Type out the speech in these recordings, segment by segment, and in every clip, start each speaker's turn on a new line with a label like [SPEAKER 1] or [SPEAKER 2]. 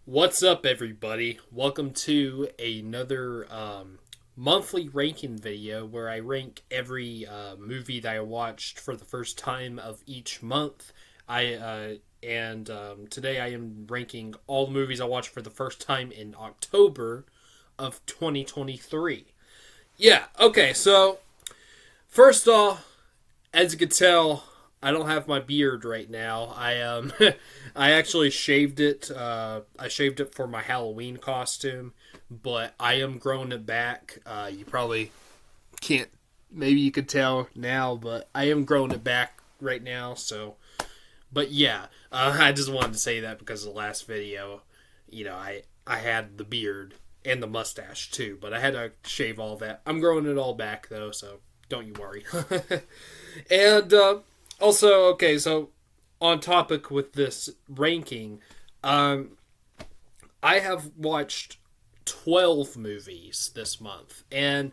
[SPEAKER 1] What's up, everybody? Welcome to another monthly ranking video where I rank every movie that I watched for the first time of each month. Today I am ranking all the movies I watched for the first time in October of 2023. Yeah, okay, so first off, as you can tell, I don't have my beard right now. I actually shaved it. I shaved it for my Halloween costume, but I am growing it back. You probably can't. Maybe you could tell now, but I am growing it back right now. But yeah, I just wanted to say that because of the last video, I had the beard and the mustache too, but I had to shave all that. I'm growing it all back though, so don't you worry. and Also, okay, so on topic with this ranking, I have watched 12 movies this month, and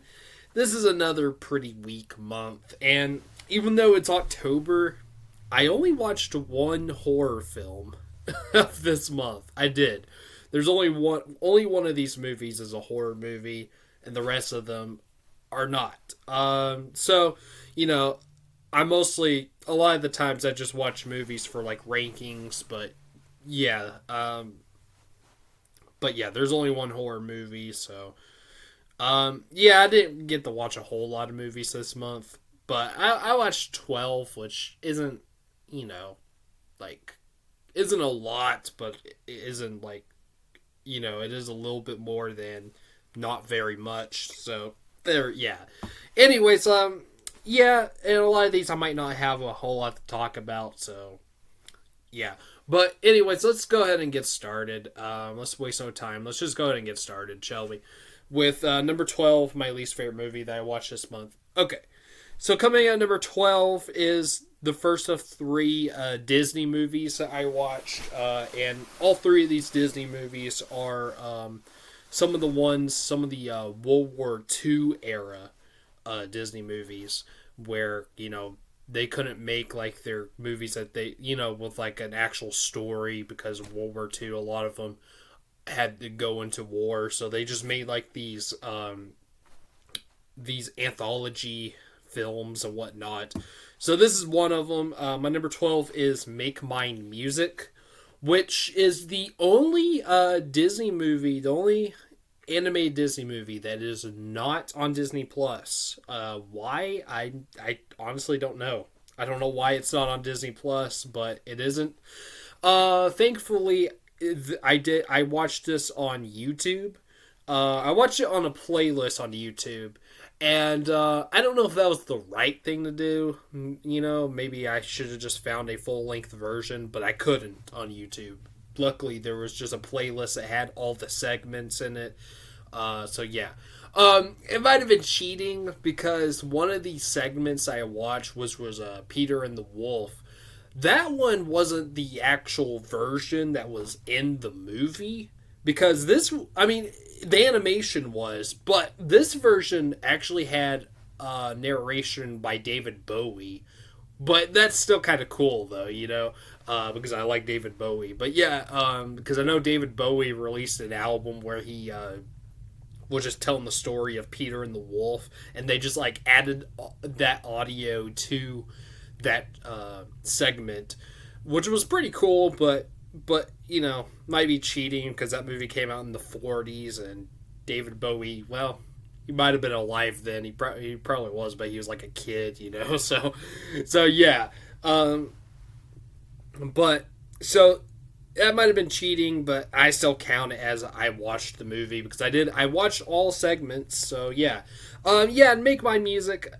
[SPEAKER 1] this is another pretty weak month. And even though it's October, I only watched one horror film of this month. I did. There's only one of these movies is a horror movie, and the rest of them are not. You know, I mostly a lot of the times I just watch movies for like rankings, yeah, but yeah, there's only one horror movie, so yeah, I didn't get to watch a whole lot of movies this month, but I watched 12, which isn't you know like isn't a lot, but it isn't like it is a little bit more than not very much. So there, yeah. Anyways, yeah, and a lot of these I might not have a whole lot to talk about, so yeah. But anyways, let's go ahead and get started. Let's waste no time. Let's just go ahead and get started, shall we? With number 12, my least favorite movie that I watched this month. Okay, so coming at number 12 is the first of three Disney movies that I watched, and all three of these Disney movies are some of the World War II era Disney movies where they couldn't make like their movies that they with like an actual story because of World War II. A lot of them had to go into war, so they just made like these anthology films and whatnot. So this is one of them. My number 12 is Make Mine Music, which is the only Disney movie, the only animated Disney movie that is not on Disney Plus. Why? I honestly don't know. I don't know why it's not on Disney Plus, but it isn't. Thankfully, I watched this on YouTube. I watched it on a playlist on YouTube, and I don't know if that was the right thing to do. Maybe I should have just found a full length version, but I couldn't on YouTube. Luckily, there was just a playlist that had all the segments in it. So yeah. It might have been cheating because one of these segments I watched was Peter and the Wolf. That one wasn't the actual version that was in the movie because the animation was, but this version actually had narration by David Bowie. But that's still kind of cool, though, because I like David Bowie. But yeah, because I know David Bowie released an album where he was just telling the story of Peter and the Wolf, and they just like added that audio to that segment, which was pretty cool. But might be cheating because that movie came out in the 40s, and David Bowie, well, he might have been alive then. He probably was, but he was like a kid, So yeah. But so that might have been cheating, but I still count it as I watched the movie because I watched all segments. So yeah. Yeah, and Make My Music.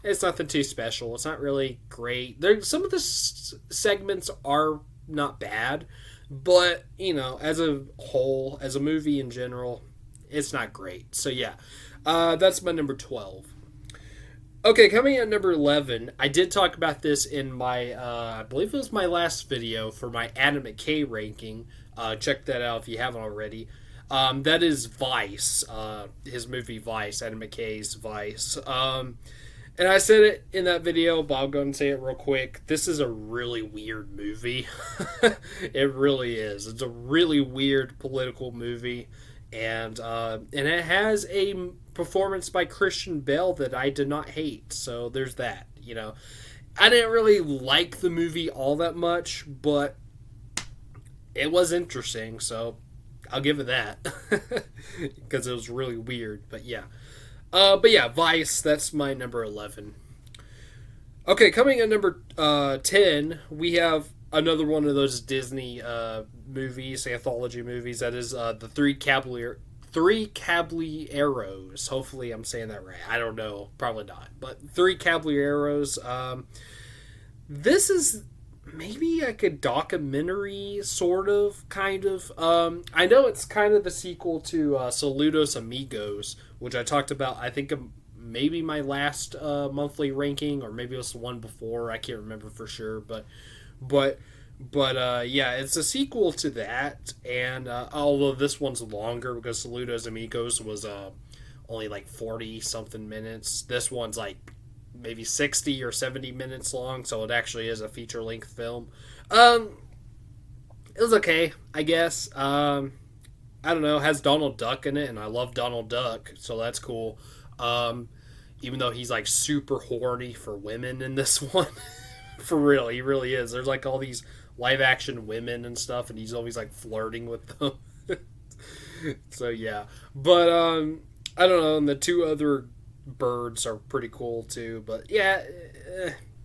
[SPEAKER 1] It's nothing too special. It's not really great. Some of the segments are not bad, but as a whole, as a movie in general, it's not great. So yeah, that's my number 12. Okay, coming at number 11, I did talk about this in my, I believe it was my last video for my Adam McKay ranking. Check that out if you haven't already. That is Vice, his movie Vice, Adam McKay's Vice. And I said it in that video, but I'll go and say it real quick. This is a really weird movie. It really is. It's a really weird political movie, and it has a performance by Christian Bale that I did not hate. So there's that. I didn't really like the movie all that much, but it was interesting. So I'll give it that because it was really weird. But yeah. Vice, that's my number 11. Okay, coming at number 10, we have another one of those Disney movies, anthology movies. That is the Three Caballeros. Hopefully I'm saying that right. I don't know. Probably not. But Three Caballeros. This is maybe like a documentary, sort of, kind of. I know it's kind of the sequel to Saludos Amigos, which I talked about, I think, maybe my last monthly ranking, or maybe it was the one before. I can't remember for sure, but yeah, it's a sequel to that, and although this one's longer because Saludos Amigos was only like 40 something minutes, this one's like maybe 60 or 70 minutes long, so it actually is a feature length film. It was okay, I guess. I don't know, it has Donald Duck in it, and I love Donald Duck, so that's cool. Even though he's like super horny for women in this one. For real, he really is. There's like all these live action women and stuff, and he's always like flirting with them. So yeah. But I don't know, and the two other birds are pretty cool too, but yeah,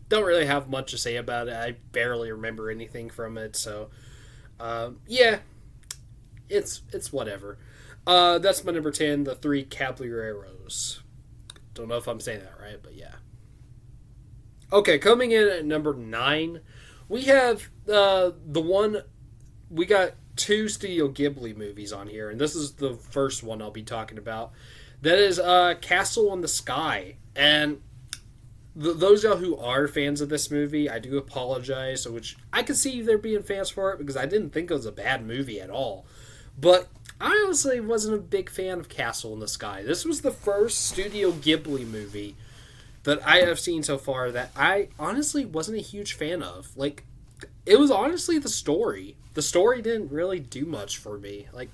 [SPEAKER 1] don't really have much to say about it. I barely remember anything from it, so yeah, it's whatever. That's my number 10, the Three Caballeros. Don't know if I'm saying that right, but yeah. Okay, coming in at number 9, we have we got 2 Studio Ghibli movies on here, and this is the first one I'll be talking about. That is Castle in the Sky. And those of you who are fans of this movie, I do apologize, which I can see there being fans for it because I didn't think it was a bad movie at all. But I honestly wasn't a big fan of Castle in the Sky. This was the first Studio Ghibli movie that I have seen so far that I honestly wasn't a huge fan of. Like, it was honestly the story. The story didn't really do much for me. Like,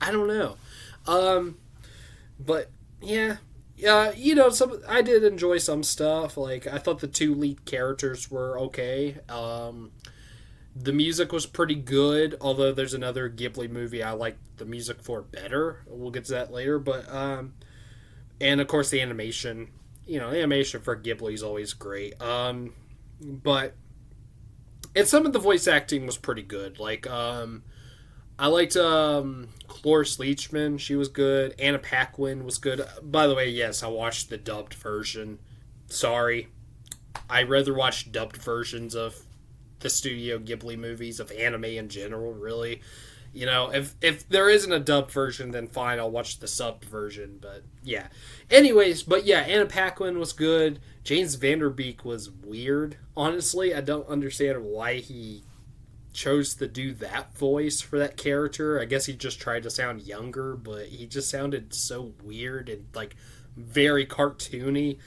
[SPEAKER 1] I don't know. But yeah, I did enjoy some stuff. Like, I thought the 2 lead characters were okay. The music was pretty good, although there's another Ghibli movie I like the music for better. We'll get to that later. But and of course the animation. The animation for Ghibli is always great. But and some of the voice acting was pretty good. Like I liked Cloris Leachman. She was good. Anna Paquin was good. By the way, yes, I watched the dubbed version. Sorry. I rather watch dubbed versions of the Studio Ghibli movies, of anime in general, really. If there isn't a dubbed version, then fine, I'll watch the subbed version. But yeah. Anyways, but yeah, Anna Paquin was good. James Van Der Beek was weird. Honestly, I don't understand why he chose to do that voice for that character. I guess he just tried to sound younger, but he just sounded so weird and like very cartoony.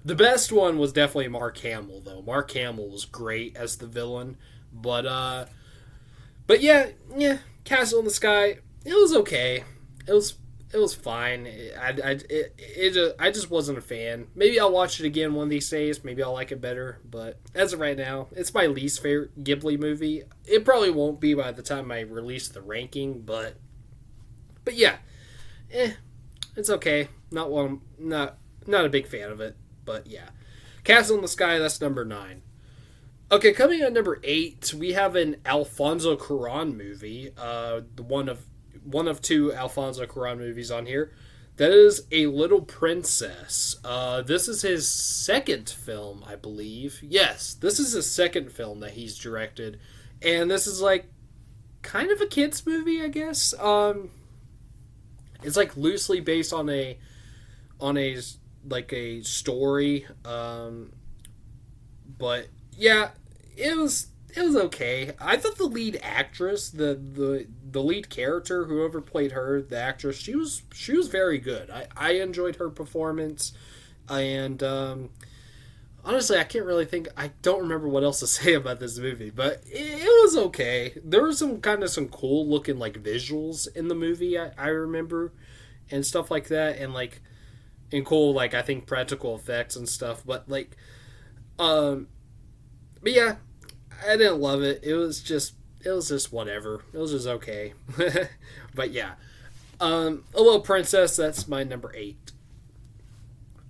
[SPEAKER 1] The best one was definitely Mark Hamill, though. Mark Hamill was great as the villain, but yeah, Castle in the Sky, it was okay. It was fine. I just wasn't a fan. Maybe I'll watch it again one of these days. Maybe I'll like it better. But as of right now, it's my least favorite Ghibli movie. It probably won't be by the time I release the ranking. But yeah, it's okay. Not a big fan of it. But yeah, Castle in the Sky. That's number 9. Okay, coming at number 8, we have an Alfonso Cuarón movie. One of 2 Alfonso Cuarón movies on here. That is A Little Princess. This is his second film, I believe. Yes, this is his second film that he's directed. And this is like kind of a kid's movie, I guess. It's like loosely based on a story. But yeah, it was okay. I thought the lead actress, the lead character, whoever played her, the actress, she was very good. I enjoyed her performance. And honestly, I can't really think. I don't remember what else to say about this movie, but it was okay. There were some cool looking like visuals in the movie. I remember, and stuff like that, and like and cool like I think practical effects and stuff. Um, but yeah, I didn't love it. It was just whatever. It was just okay. But yeah, a Little Princess. That's my number 8.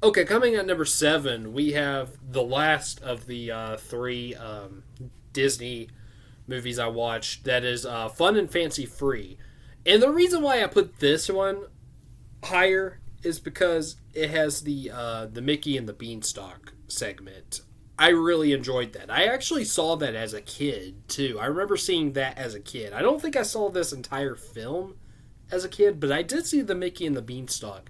[SPEAKER 1] Okay, coming at number 7, we have the last of the 3 Disney movies I watched. That is Fun and Fancy Free. And the reason why I put this one higher is because it has the Mickey and the Beanstalk segment. I really enjoyed that. I actually saw that as a kid too. I remember seeing that as a kid. I don't think I saw this entire film as a kid, but I did see the Mickey and the Beanstalk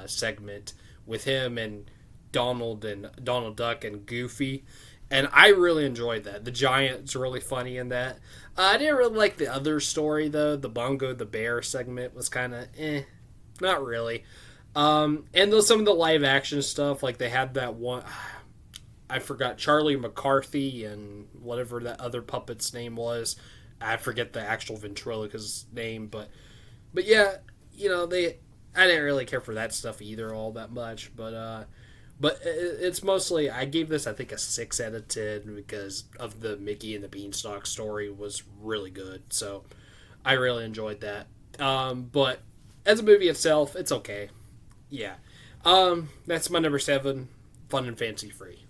[SPEAKER 1] segment with him and Donald Duck and Goofy, and I really enjoyed that. The giant's really funny in that. I didn't really like the other story though. The Bongo the Bear segment was kind of not really. And though some of the live action stuff, like they had that one, I forgot Charlie McCarthy and whatever that other puppet's name was. I forget the actual ventriloquist's name, but yeah, I didn't really care for that stuff either all that much, but it's mostly I gave this I think a 6 out of 10 because of the Mickey and the Beanstalk story was really good, so I really enjoyed that. But as a movie itself, it's okay. Yeah. That's my number 7, Fun and Fancy Free.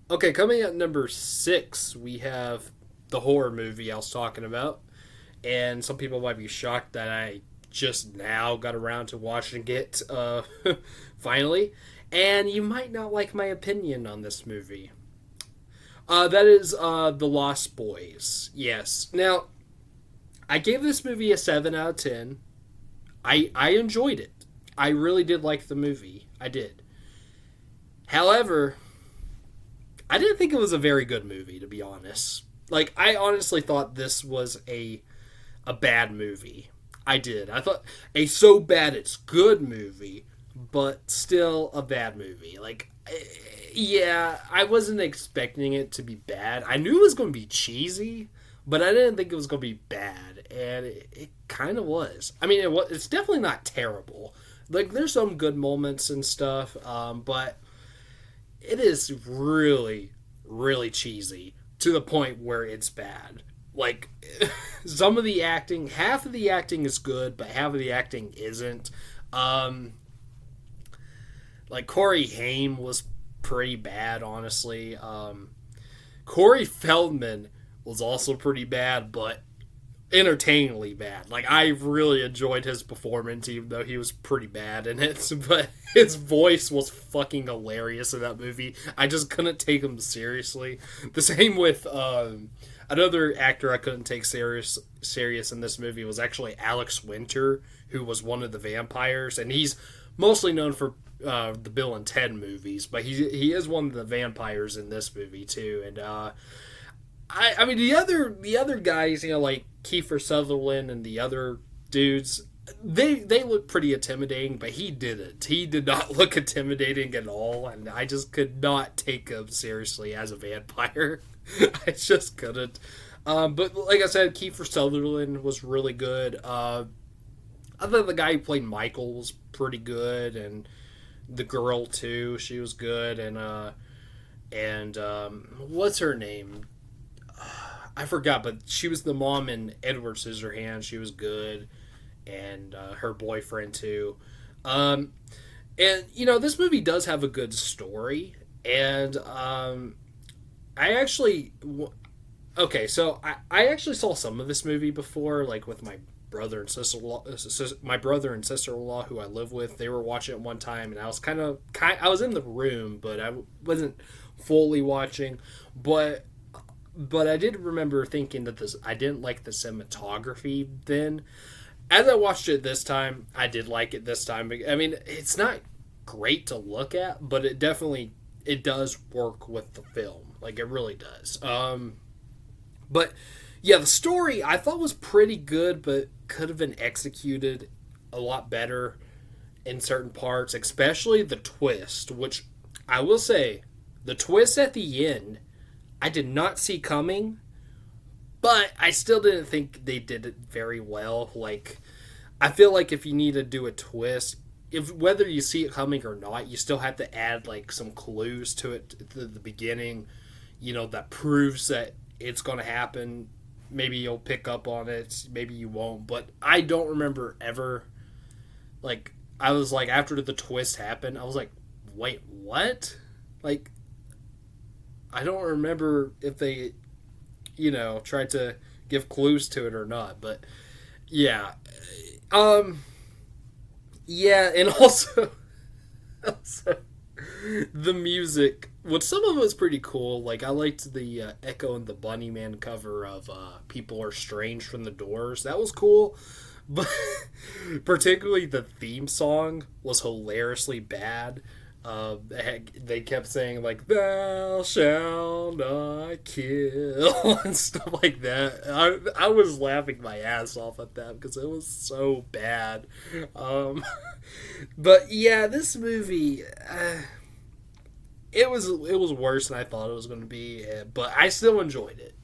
[SPEAKER 1] Okay, coming at number 6, we have the horror movie I was talking about, and some people might be shocked that I just now got around to watching it finally, and you might not like my opinion on this movie. That is The Lost Boys. Yes. Now, I gave this movie a 7 out of 10. I enjoyed it. I really did like the movie. I did. However, I didn't think it was a very good movie, to be honest. Like, I honestly thought this was a bad movie. I did. I thought a so bad it's good movie, but still a bad movie. Like, yeah, I wasn't expecting it to be bad. I knew it was going to be cheesy, but I didn't think it was going to be bad, and it kind of was. I mean, it's definitely not terrible. Like, there's some good moments and stuff, but it is really, really cheesy to the point where it's bad. Like, some of the acting, half of the acting is good, but half of the acting isn't. Like, Corey Haim was pretty bad, honestly. Corey Feldman was also pretty bad, but entertainingly bad. Like, I really enjoyed his performance, even though he was pretty bad in it. But his voice was fucking hilarious in that movie. I just couldn't take him seriously. The same with another actor I couldn't take serious in this movie was actually Alex Winter, who was one of the vampires, and he's mostly known for the Bill and Ted movies, but he is one of the vampires in this movie too. And I mean the other guys, like Kiefer Sutherland and the other dudes, they look pretty intimidating, but he didn't. He did not look intimidating at all, and I just could not take him seriously as a vampire. I just couldn't. But like I said, Kiefer Sutherland was really good. I thought the guy who played Michael was pretty good, and the girl too, she was good, and what's her name? I forgot, but she was the mom in Edward Scissorhands. She was good, and her boyfriend too. And this movie does have a good story, and I actually so I actually saw some of this movie before, like with my brother and sister-in-law who I live with. They were watching it one time, and I was I was in the room, but I wasn't fully watching. But I did remember thinking that I didn't like the cinematography then. As I watched it this time, I did like it this time. I mean, it's not great to look at, but it does work with the film. Like, it really does. But yeah, the story I thought was pretty good, but could have been executed a lot better. in certain parts, especially the twist, which I will say, the twist at the end, I did not see coming, but I still didn't think they did it very well. Like, I feel like if you need to do a twist, if whether you see it coming or not, you still have to add like some clues to it at the beginning, that proves that it's going to happen. Maybe you'll pick up on it, maybe you won't, but I don't remember ever, like, I was like, after the twist happened, I was like, wait, what? Like, I don't remember if they, tried to give clues to it or not, but yeah. Yeah, and also the music, which some of it was pretty cool. Like, I liked the Echo and the Bunnyman cover of People Are Strange from the Doors. That was cool. But particularly the theme song was hilariously bad. They kept saying, like, thou shalt not kill, and stuff like that. I was laughing my ass off at that because it was so bad. But yeah, this movie, it was worse than I thought it was going to be, but I still enjoyed it.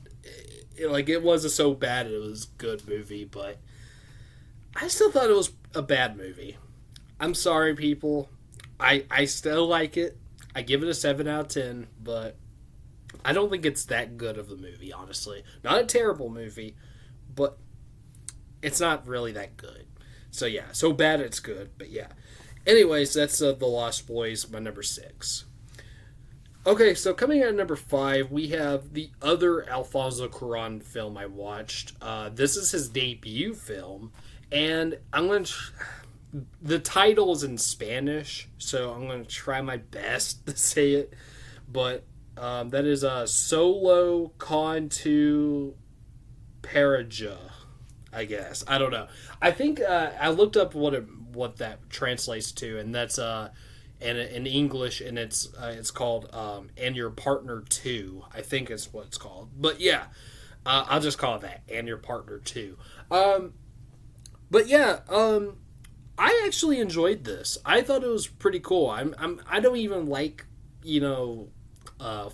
[SPEAKER 1] It wasn't so bad it was a good movie, but I still thought it was a bad movie. I'm sorry, people. I still like it. I give it a 7 out of 10, but I don't think it's that good of a movie, honestly. Not a terrible movie, but it's not really that good. So yeah, so bad it's good, but yeah. Anyways, that's The Lost Boys, my number 6. Okay, so coming in at number 5, we have the other Alfonso Cuarón film I watched. This is his debut film, and I'm going to... The title is in Spanish, so I'm going to try my best to say it, but that is Solo con tu Pareja, I guess. I don't know. I think I looked up what that translates to, and that's in English, and it's called And Your Partner Too. I think is what it's called. But yeah, I'll just call it that, And Your Partner Too. But yeah, I actually enjoyed this. I thought it was pretty cool. I don't even like,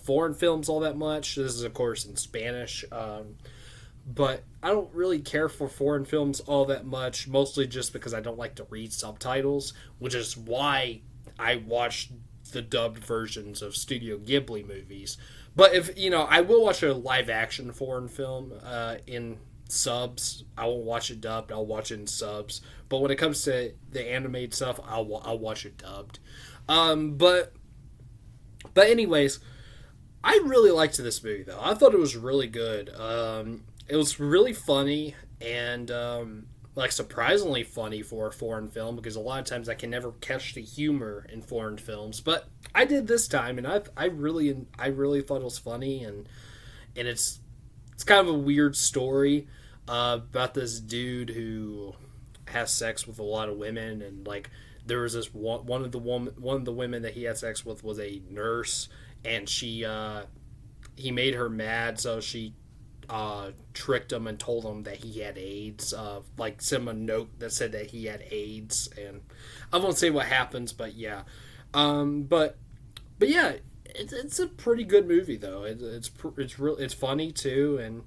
[SPEAKER 1] foreign films all that much. This is, of course, in Spanish. But I don't really care for foreign films all that much, mostly just because I don't like to read subtitles, which is why I watch the dubbed versions of Studio Ghibli movies. But if, I will watch a live action foreign film in subs. I won't watch it dubbed. I'll watch it in subs. But when it comes to the animated stuff, I'll watch it dubbed. But anyways, I really liked this movie though. I thought it was really good. It was really funny and surprisingly funny for a foreign film, because a lot of times I can never catch the humor in foreign films, but I did this time, and I really thought it was funny, and it's kind of a weird story about this dude who has sex with a lot of women, and like there was this one of the women that he had sex with was a nurse, and he made her mad, so she tricked him and told him that he had AIDS. Sent him a note that said that he had AIDS, and I won't say what happens, but yeah. But yeah, it's a pretty good movie though. It's funny too, and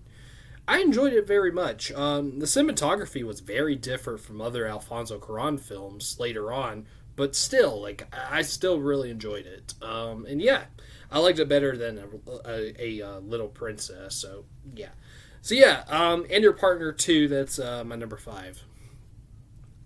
[SPEAKER 1] I enjoyed it very much. The cinematography was very different from other Alfonso Cuarón films later on, but still, I still really enjoyed it. And yeah, I liked it better than a Little Princess. So yeah, And Your Partner Too. That's my number 5.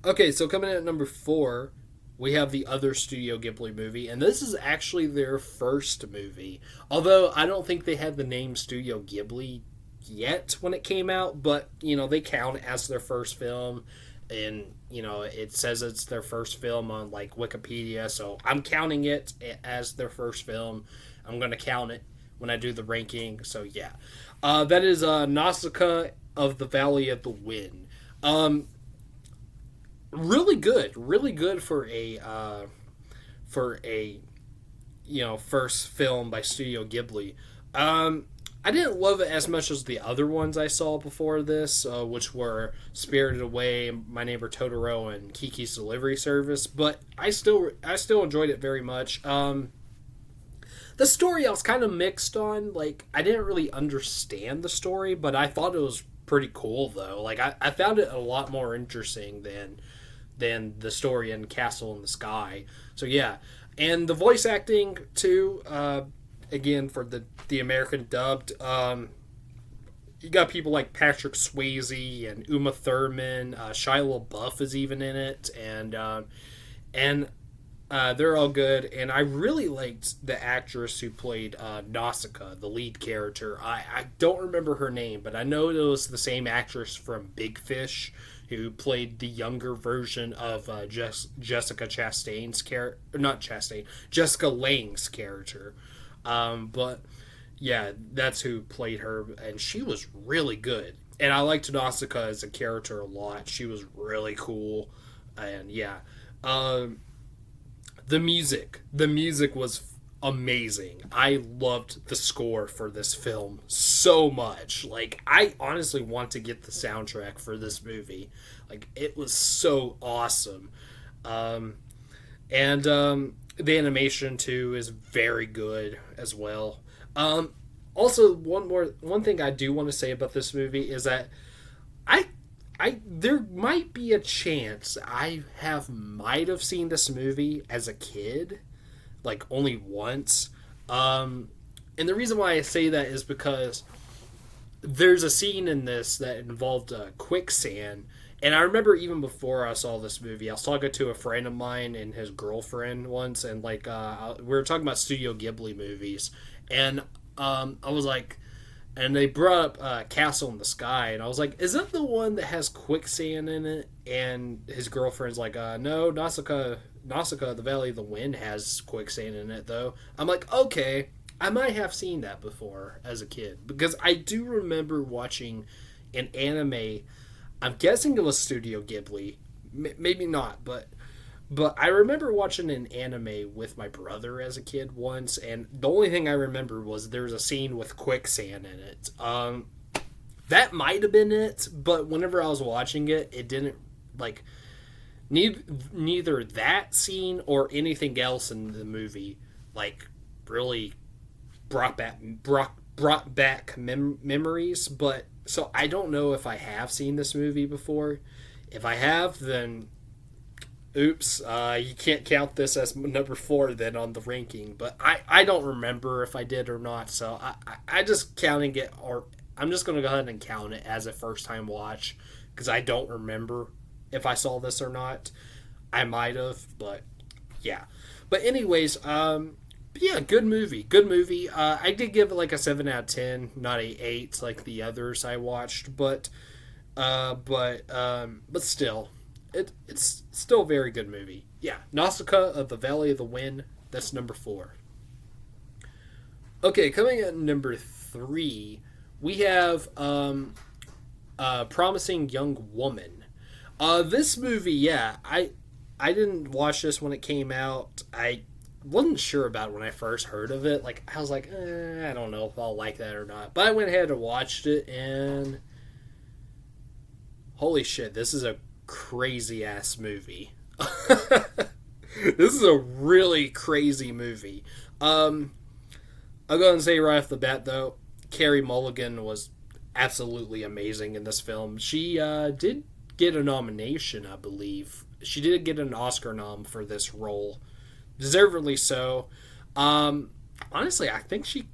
[SPEAKER 1] Okay, so coming in at number 4, we have the other Studio Ghibli movie, and this is actually their first movie. Although I don't think they had the name Studio Ghibli yet when it came out, but they count it as their first film, and it says it's their first film on Wikipedia, so I'm counting it as their first film. I'm gonna count it when I do the ranking. So yeah, that is Nausicaa of the Valley of the Wind. Really good for a first film by Studio Ghibli. I didn't love it as much as the other ones I saw before this, which were Spirited Away, My Neighbor Totoro, and Kiki's Delivery Service. But I still enjoyed it very much. The story I was kind of mixed on. Like, I didn't really understand the story, but I thought it was pretty cool though. Like, I found it a lot more interesting than the story in Castle in the Sky. So yeah, and the voice acting too. Again, for the American dubbed, you got people like Patrick Swayze and Uma Thurman. Shia LaBeouf is even in it, and they're all good. And I really liked the actress who played Nausicaa, the lead character. I don't remember her name, but I know it was the same actress from Big Fish who played the younger version of Jessica Chastain's character, not Chastain, Jessica Lange's character. But yeah, that's who played her, and she was really good. And I liked Nausicaa as a character a lot. She was really cool, and yeah, the music was amazing. I loved the score for this film so much. Like, I honestly want to get the soundtrack for this movie. Like, it was so awesome. And the animation too is very good as well. Also, one thing I do want to say about this movie is that I there might be a chance might have seen this movie as a kid, like only once. And the reason why I say that is because there's a scene in this that involved quicksand. And I remember even before I saw this movie, I was talking to a friend of mine and his girlfriend once, and like we were talking about Studio Ghibli movies, and I was like, and they brought up Castle in the Sky, and I was like, is that the one that has quicksand in it? And his girlfriend's like, no, Nausicaa, the Valley of the Wind has quicksand in it, though. I'm like, okay, I might have seen that before as a kid, because I do remember watching an anime. I'm guessing it was Studio Ghibli, maybe not, but I remember watching an anime with my brother as a kid once, and the only thing I remember was there was a scene with quicksand in it. That might have been it, but whenever I was watching it, it didn't, like, neither that scene or anything else in the movie, like, really brought back memories. But so I don't know if I have seen this movie before. If I have, then oops, you can't count this as number 4 then on the ranking. But I don't remember if I did or not, so I just counting it, or I'm just going to go ahead and count it as a first time watch, because I don't remember if I saw this or not. I might have, but yeah. But anyways, yeah, good movie. I did give it like a 7 out of 10, not a 8 like the others I watched, but still, it's still a very good movie. Yeah, Nausicaa of the Valley of the Wind. That's number 4. Okay, coming at number 3, we have Promising Young Woman. This movie, yeah, I didn't watch this when it came out. I wasn't sure about it when I first heard of it. Like, I was like, I don't know if I'll like that or not. But I went ahead and watched it, and holy shit, this is a crazy ass movie. This is a really crazy movie. I'll go ahead and say right off the bat, though, Carey Mulligan was absolutely amazing in this film. She did get a nomination, I believe. She did get an Oscar nom for this role. Deservedly so. Honestly, I think she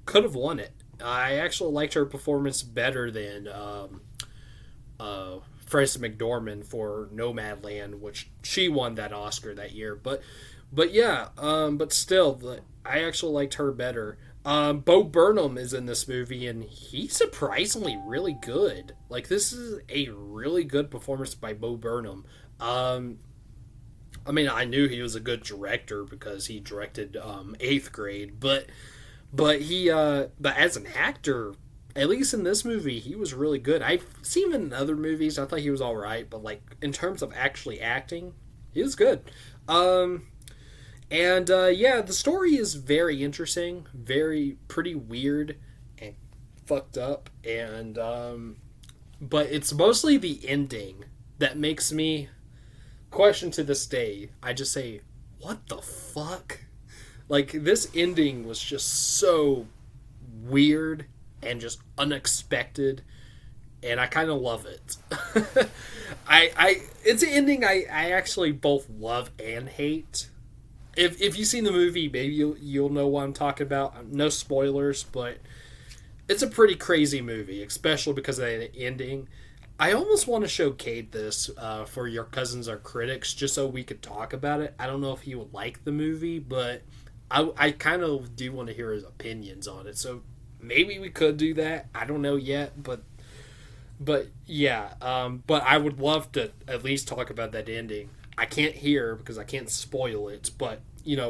[SPEAKER 1] could have won it. I actually liked her performance better than Frances McDormand for Nomadland, which she won that Oscar that year. But yeah, but still, I actually liked her better. Bo Burnham is in this movie, and he's surprisingly really good. Like, this is a really good performance by Bo Burnham. I mean, I knew he was a good director because he directed 8th Grade, but as an actor, at least in this movie, he was really good. I've seen him in other movies. I thought he was all right, but like in terms of actually acting, he was good. Yeah, the story is very interesting, pretty weird, and fucked up, and but it's mostly the ending that makes me question to this day. I just say, what the fuck? Like, this ending was just so weird and just unexpected, and I kind of love it. It's an ending I actually both love and hate. If you've seen the movie, maybe you'll know what I'm talking about. No spoilers, but it's a pretty crazy movie, especially because of the ending. I almost want to show Cade this for Your Cousins Are Critics, just so we could talk about it. I don't know if he would like the movie, but I kind of do want to hear his opinions on it. So maybe we could do that. I don't know yet, but yeah. But I would love to at least talk about that ending. I can't hear because I can't spoil it, but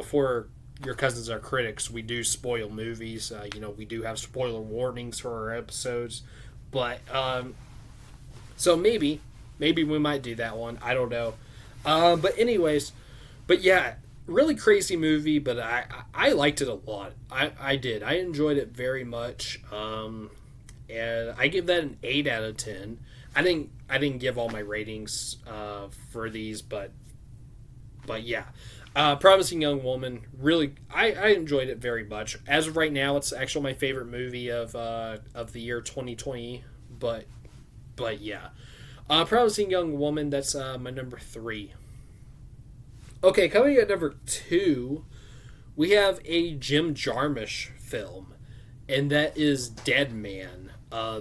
[SPEAKER 1] for Your Cousins Are Critics, we do spoil movies. We do have spoiler warnings for our episodes, but so maybe we might do that one. I don't know. But anyways, but yeah, really crazy movie, but I liked it a lot. I did. I enjoyed it very much. And I give that an 8 out of 10. I didn't give all my ratings for these, but yeah. Promising Young Woman, really, I enjoyed it very much. As of right now, it's actually my favorite movie of the year 2020. But yeah, Promising Young Woman. That's my number 3. Okay, coming at number 2, we have a Jim Jarmusch film, and that is Dead Man.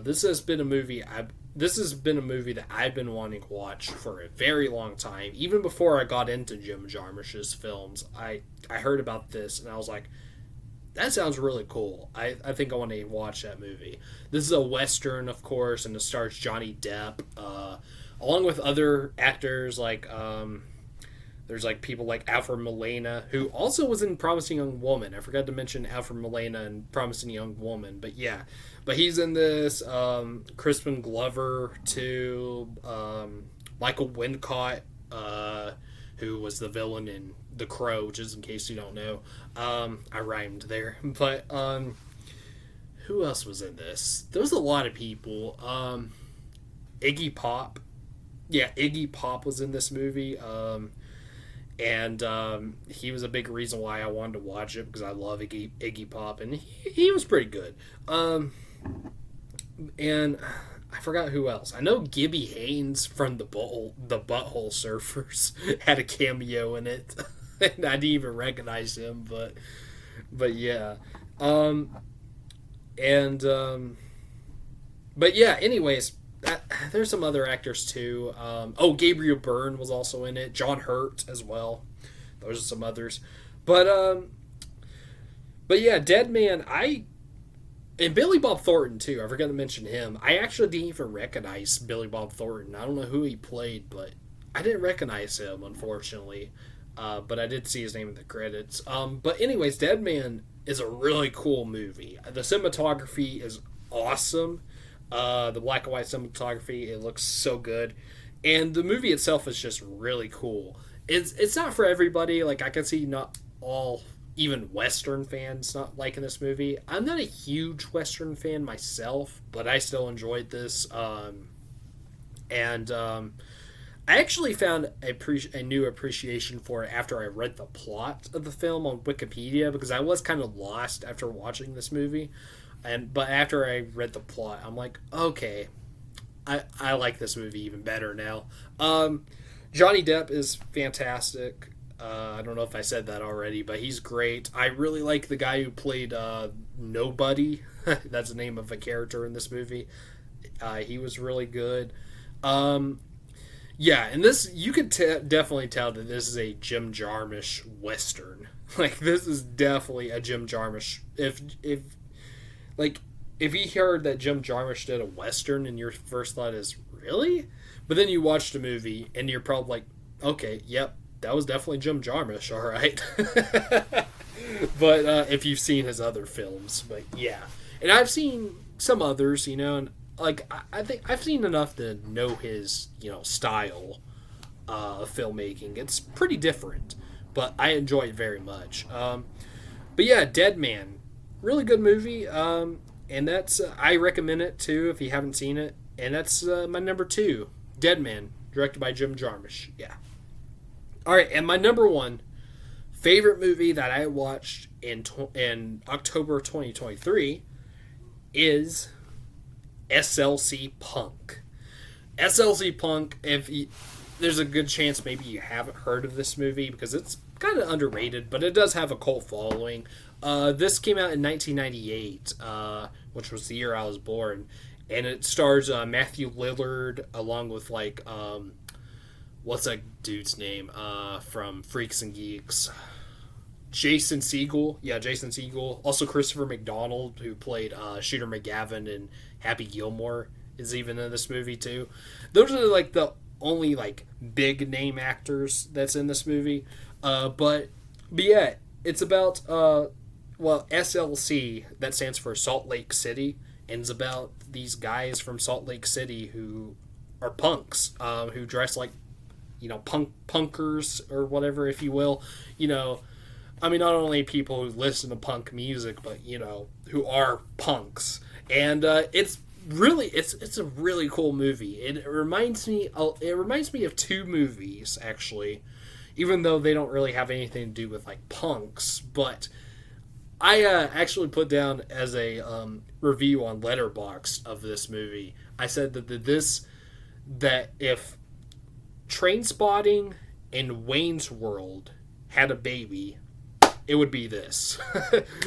[SPEAKER 1] This has been a movie that I've been wanting to watch for a very long time. Even before I got into Jim Jarmusch's films, I heard about this and I was like, that sounds really cool. I think I want to watch that movie. This is a Western, of course, and it stars Johnny Depp, along with other actors like there's like people like Alfred Molina, who also was in Promising Young Woman. I forgot to mention Alfred Molina in Promising Young Woman, but yeah. But he's in this. Crispin Glover too. Michael Wincott, who was the villain in The Crow, just in case you don't know. I rhymed there, but who else was in this? There was a lot of people. Iggy Pop, yeah, Iggy Pop was in this movie. And he was a big reason why I wanted to watch it, because I love Iggy Pop, and he was pretty good. And I forgot who else. I know Gibby Haynes from the Butthole Surfers had a cameo in it, and I didn't even recognize him, but yeah. But yeah. Anyways. There's some other actors too. Gabriel Byrne was also in it. John Hurt as well. Those are some others. But yeah, Dead Man. And Billy Bob Thornton too. I forgot to mention him. I actually didn't even recognize Billy Bob Thornton. I don't know who he played, but I didn't recognize him, unfortunately. But I did see his name in the credits. But anyways, Dead Man is a really cool movie. The cinematography is awesome. The black and white cinematography, it looks so good, and the movie itself is just really cool. It's not for everybody. Like, I can see not all, even Western fans, not liking this movie. I'm not a huge Western fan myself, but I still enjoyed this. I actually found a new appreciation for it after I read the plot of the film on Wikipedia, because I was kind of lost after watching this movie. But after I read the plot, I'm like, okay, I like this movie even better now. Johnny Depp is fantastic. I don't know if I said that already, but he's great. I really like the guy who played Nobody. That's the name of a character in this movie. He was really good. Yeah, and this, you could definitely tell that this is a Jim Jarmusch Western. Like, this is definitely a Jim Jarmusch. If you heard that Jim Jarmusch did a Western and your first thought is, really? But then you watch the movie and you're probably like, okay, yep, that was definitely Jim Jarmusch, all right. But if you've seen his other films, but yeah. And I've seen some others, and like, I think I've seen enough to know his, style of filmmaking. It's pretty different, but I enjoy it very much. But yeah, Dead Man. Really good movie. and that's I recommend it too if you haven't seen it. And that's my number 2, Dead Man, directed by Jim Jarmusch. Yeah. All right, and my number 1 favorite movie that I watched in October 2023 is SLC Punk. SLC Punk, there's a good chance maybe you haven't heard of this movie because it's kind of underrated, but it does have a cult following. This came out in 1998, which was the year I was born, and it stars Matthew Lillard along with what's that dude's name from Freaks and Geeks? Jason Segel. Yeah, Jason Segel. Also Christopher McDonald, who played Shooter McGavin and Happy Gilmore, is even in this movie too. Those are the only big name actors that's in this movie. But yeah, it's about SLC, that stands for Salt Lake City, and it's about these guys from Salt Lake City who are punks, who dress like punkers or whatever, if you will. Not only people who listen to punk music, but who are punks. And it's a really cool movie. It reminds me of 2 movies actually, even though they don't really have anything to do with punks. But I actually put down as a review on Letterboxd of this movie. I said that if Trainspotting and Wayne's World had a baby, it would be this.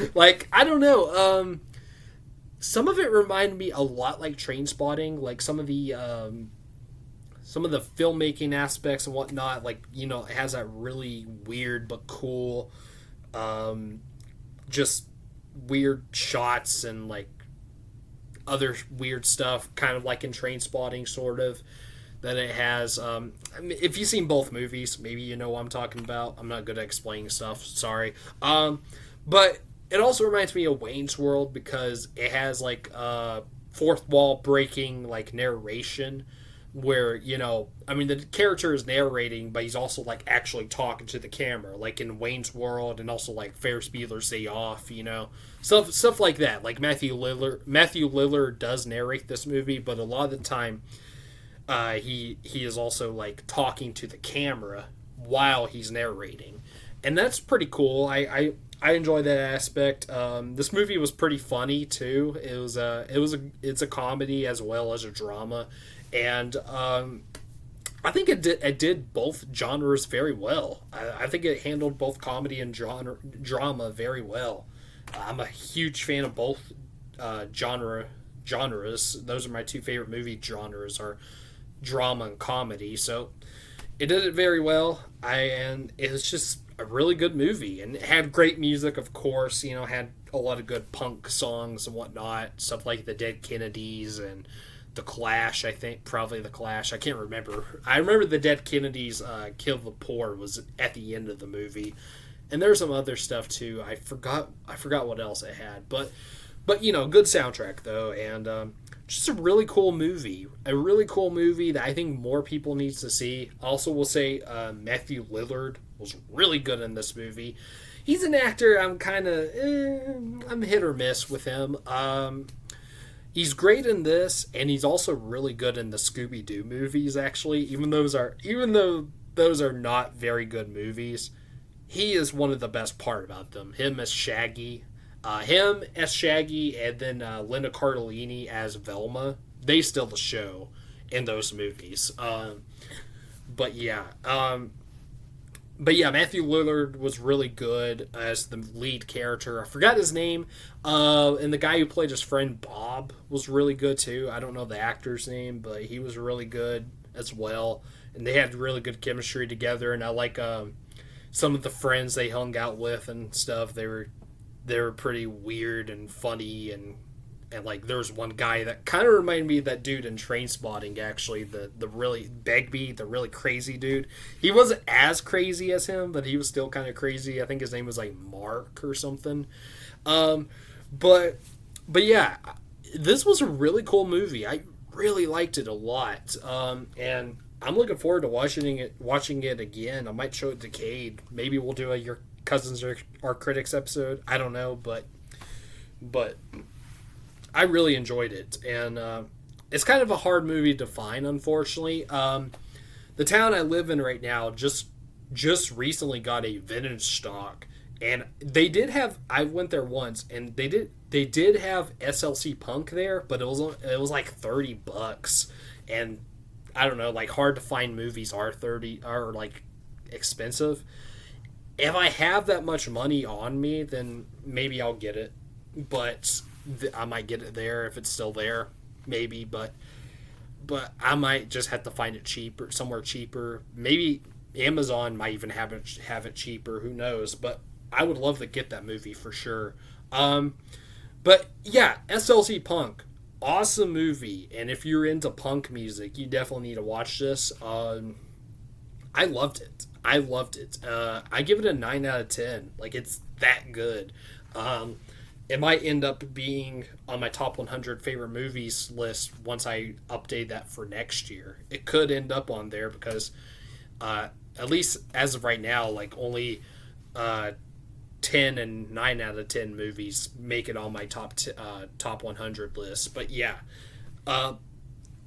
[SPEAKER 1] I don't know. Some of it reminded me a lot like Trainspotting, some of the filmmaking aspects and whatnot. It has that really weird but cool, just weird shots and other weird stuff, kind of like in Trainspotting, sort of. That it has. If you've seen both movies, maybe you know what I'm talking about. I'm not good at explaining stuff. Sorry. But it also reminds me of Wayne's World because it has fourth wall breaking narration, where the character is narrating, but he's also actually talking to the camera, in Wayne's World, and also Ferris Bueller's Day Off. Stuff like that. Matthew Lillard does narrate this movie, but a lot of the time. He is also talking to the camera while he's narrating, and that's pretty cool. I enjoy that aspect. This movie was pretty funny too. It's a comedy as well as a drama, and I think it did both genres very well. I think it handled both comedy and drama very well. I'm a huge fan of both genres. Those are my 2 favorite movie genres, are drama and comedy, so it did it very well. And it was just a really good movie, and it had great music, of course. Had a lot of good punk songs and whatnot, stuff like the Dead Kennedys and the Clash. I think probably the Clash. I can't remember. I remember the Dead Kennedys. "Kill the Poor" was at the end of the movie, and there's some other stuff too. I forgot what else it had, but good soundtrack though, and just a really cool movie. A really cool movie that I think more people need to see. Also will say Matthew Lillard was really good in this movie. He's an actor I'm kind of I'm hit or miss with him. He's great in this, and he's also really good in the Scooby-Doo movies, actually. Even though those are not very good movies, he is one of the best part about them. Him as Shaggy, and then Linda Cardellini as Velma. They steal the show in those movies. But yeah, Matthew Lillard was really good as the lead character. I forgot his name. And the guy who played his friend Bob was really good too. I don't know the actor's name, but he was really good as well. And they had really good chemistry together. And I like some of the friends they hung out with and stuff. They were pretty weird and funny, and there was one guy that kind of reminded me of that dude in Trainspotting, actually, the really Begbie, the really crazy dude. He wasn't as crazy as him, but he was still kind of crazy. I think his name was Mark or something. But yeah, this was a really cool movie. I really liked it a lot, and I'm looking forward to watching it again. I might show it to Cade. Maybe we'll do Your Cousins Are Critics episode. I don't know, but I really enjoyed it, and it's kind of a hard movie to find, unfortunately. The town I live in right now just recently got a vintage stock, and they did have. I went there once, and they did have SLC Punk there, but it was like $30, and I don't know, like hard to find movies are like expensive. If I have that much money on me, then maybe I'll get it, but I might get it there if it's still there, maybe, but I might just have to find it cheaper, somewhere cheaper. Maybe Amazon might even have it cheaper. Who knows? But I would love to get that movie for sure. But yeah, SLC Punk, awesome movie. And if you're into punk music, you definitely need to watch this. I loved it. I loved it. I give it a 9 out of 10. Like it's that good. It might end up being on my top 100 favorite movies list once I update that for next year. It could end up on there because, at least as of right now, like only 10 and 9 out of 10 movies make it on my top 100 list. But yeah,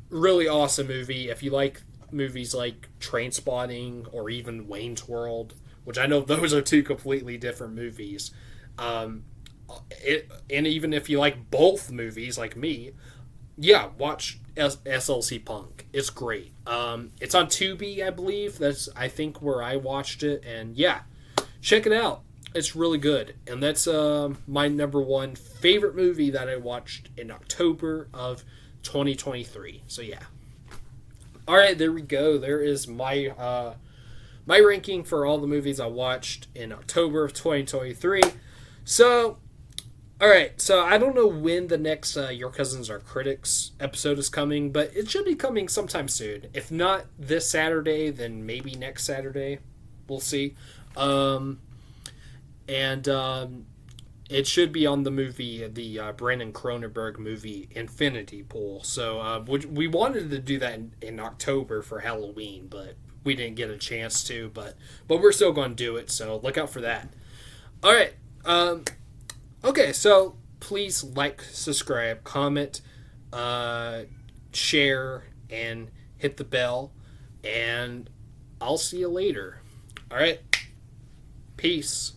[SPEAKER 1] really awesome movie. If you like movies like Trainspotting or even Wayne's World, which I know those are two completely different movies. And even if you like both movies like me, yeah, watch SLC Punk. It's great. It's on Tubi, I believe. That's I think where I watched it, and yeah, check it out. It's really good, and that's my number one favorite movie that I watched in October of 2023. So yeah. All right, there we go. There is my ranking for all the movies I watched in October of 2023. So, all right. So I don't know when the next Your Cousins Are Critics episode is coming, but it should be coming sometime soon. If not this Saturday, then maybe next Saturday. We'll see. And it should be on the movie, the Brandon Cronenberg movie Infinity Pool. So we wanted to do that in October for Halloween, but we didn't get a chance to. But we're still going to do it, so look out for that. All right. Okay, so please like, subscribe, comment, share, and hit the bell. And I'll see you later. All right. Peace.